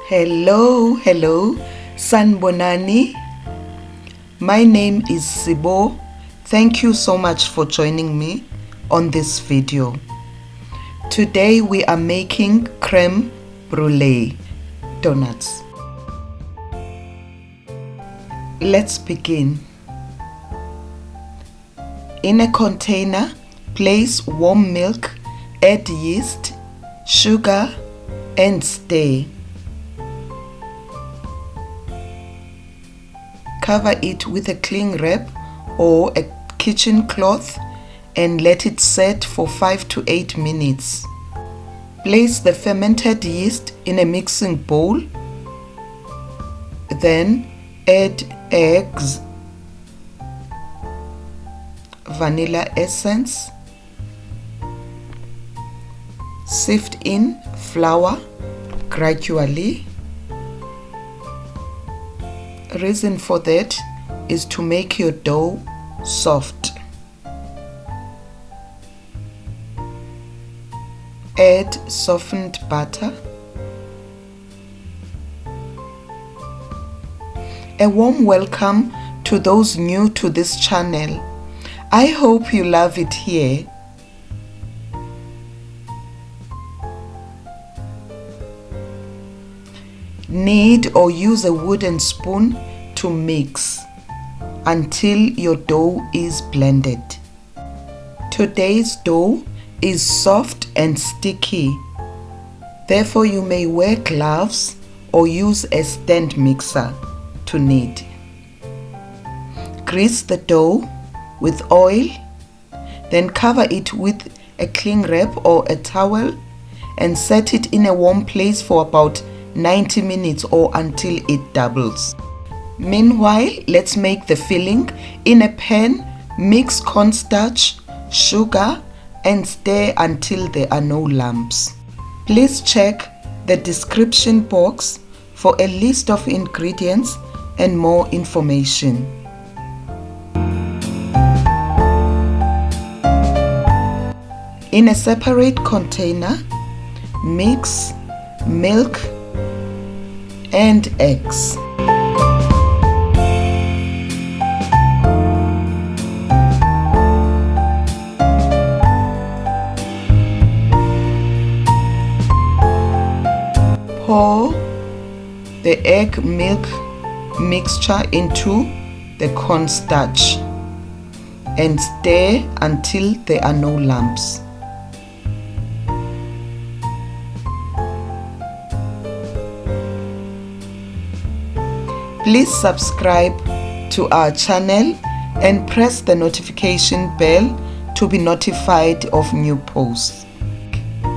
Hello, Sanbonani. My name is CBO. Thank you so much for joining me on this video. Today we are making creme brulee donuts. Let's begin. In a container, place warm milk, add yeast, sugar, and stir. Cover it with a cling wrap or a kitchen cloth and let it set for 5 to 8 minutes. Place the fermented yeast in a mixing bowl. Then add eggs, vanilla essence, sift in flour gradually. Reason for that is to make your dough soft. Add softened butter. A warm welcome to those new to this channel. I hope you love it here. Knead or use a wooden spoon to mix until your dough is blended. Today's dough is soft and sticky. Therefore, you may wear gloves or use a stand mixer to knead. Grease the dough with oil, then cover it with a cling wrap or a towel and set it in a warm place for about 90 minutes or until it doubles. Meanwhile, let's make the filling. In a pan, mix cornstarch, sugar, and stir until there are no lumps. Please check the description box for a list of ingredients and more information. In a separate container, mix milk and eggs. Pour the egg milk mixture into the cornstarch and stir until there are no lumps. Please subscribe to our channel and press the notification bell to be notified of new posts.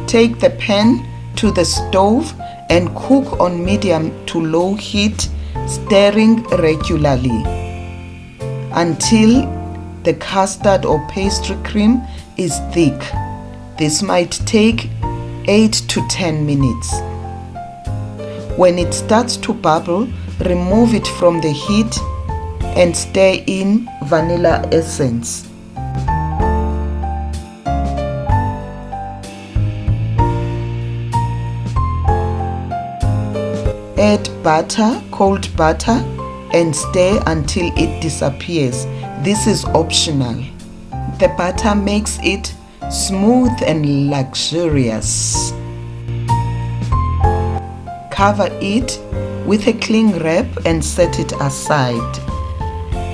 Take the pan to the stove and cook on medium to low heat, stirring regularly until the custard or pastry cream is thick. This might take 8 to 10 minutes. When it starts to bubble, remove it from the heat and stir in vanilla essence. Add butter, cold butter, and stir until it disappears. This is optional. The butter makes it smooth and luxurious. Cover it with a cling wrap and set it aside.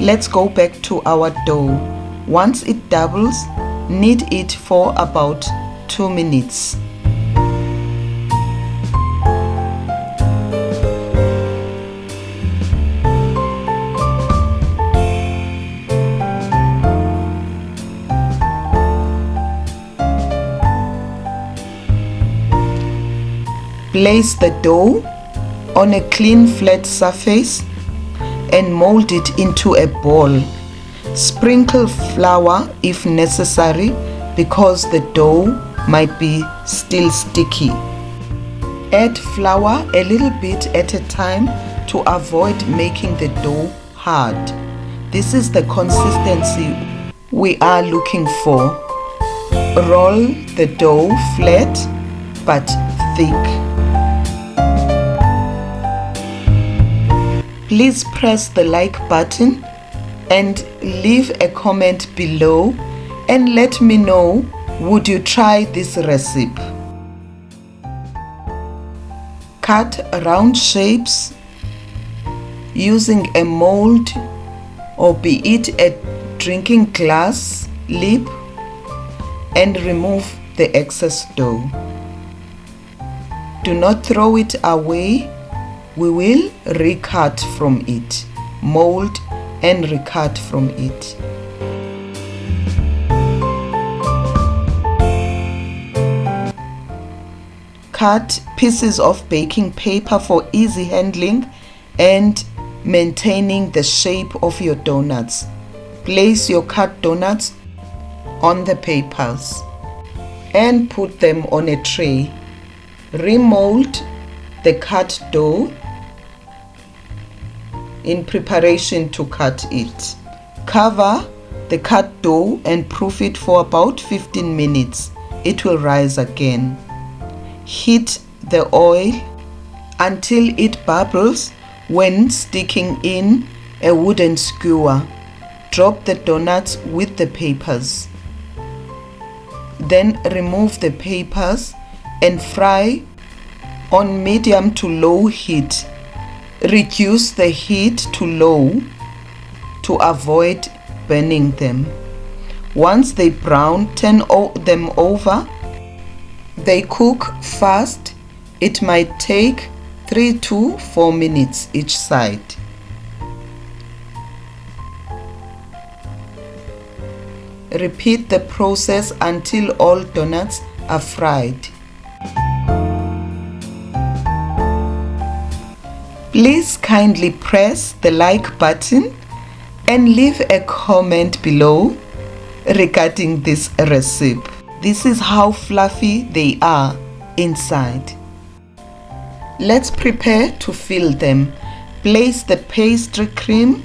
Let's go back to our dough. Once it doubles, knead it for about 2 minutes. Place the dough on a clean flat surface and mold it into a ball. Sprinkle flour if necessary because the dough might be still sticky. Add flour a little bit at a time to avoid making the dough hard. This is the consistency we are looking for. Roll the dough flat but thick. Please press the like button and leave a comment below and let me know, would you try this recipe? Cut round shapes using a mold or be it a drinking glass lid and remove the excess dough. Do not throw it away. We will recut from it. Mold and recut from it. Cut pieces of baking paper for easy handling and maintaining the shape of your donuts. Place your cut donuts on the papers and put them on a tray. Remold the cut dough in preparation to cut it. Cover the cut dough and proof it for about 15 minutes. It will rise again. Heat the oil until it bubbles when sticking in a wooden skewer. Drop the donuts with the papers. Then remove the papers and fry on medium to low heat. Reduce the heat to low to avoid burning them. Once they brown, turn them over. They cook fast. It might take 3 to 4 minutes each side. Repeat the process until all donuts are fried. Please kindly press the like button and leave a comment below regarding this recipe. This is how fluffy they are inside. Let's prepare to fill them. Place the pastry cream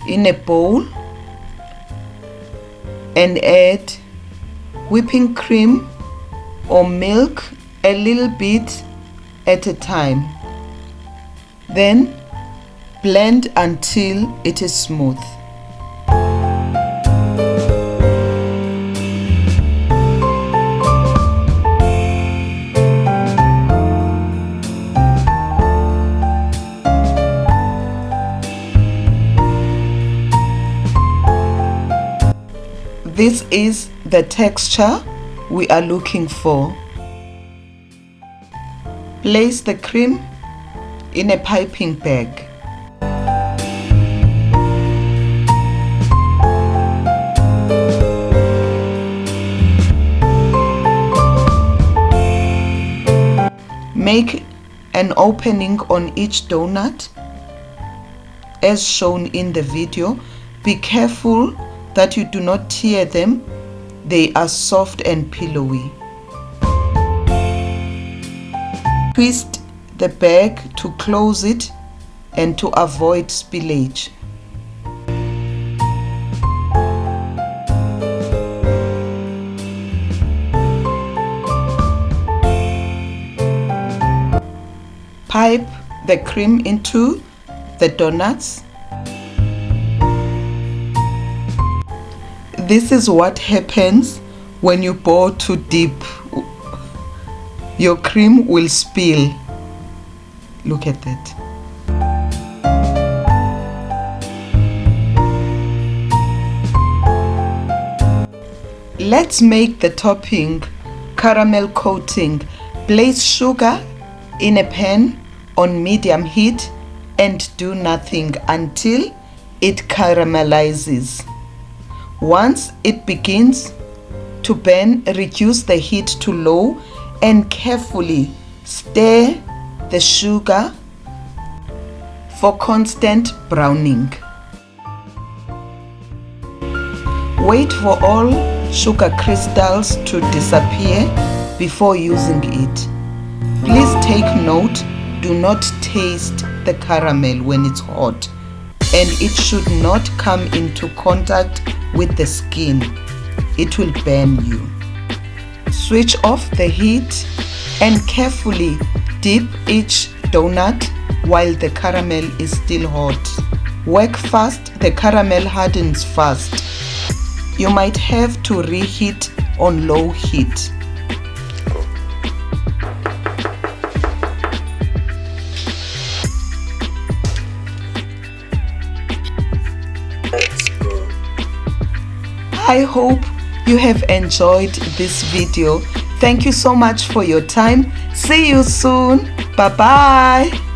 in a bowl and add whipping cream or milk a little bit at a time. Then blend until it is smooth. This is the texture we are looking for. Place the cream in a piping bag. Make an opening on each donut as shown in the video. Be careful that you do not tear them. They are soft and pillowy. Twist the bag to close it and to avoid spillage. Pipe the cream into the donuts. This is what happens when you pour too deep. Your cream will spill. Look at that. Let's make the topping caramel coating. Place sugar in a pan on medium heat and do nothing until it caramelizes. Once it begins to burn, reduce the heat to low and carefully stir the sugar for constant browning. Wait for all sugar crystals to disappear before using it. Please take note, do not taste the caramel when it's hot, and it should not come into contact with the skin. It will burn you. Switch off the heat and carefully dip each donut while the caramel is still hot. Work fast, the caramel hardens fast. You might have to reheat on low heat. I hope you have enjoyed this video. Thank you so much for your time. See you soon. Bye bye.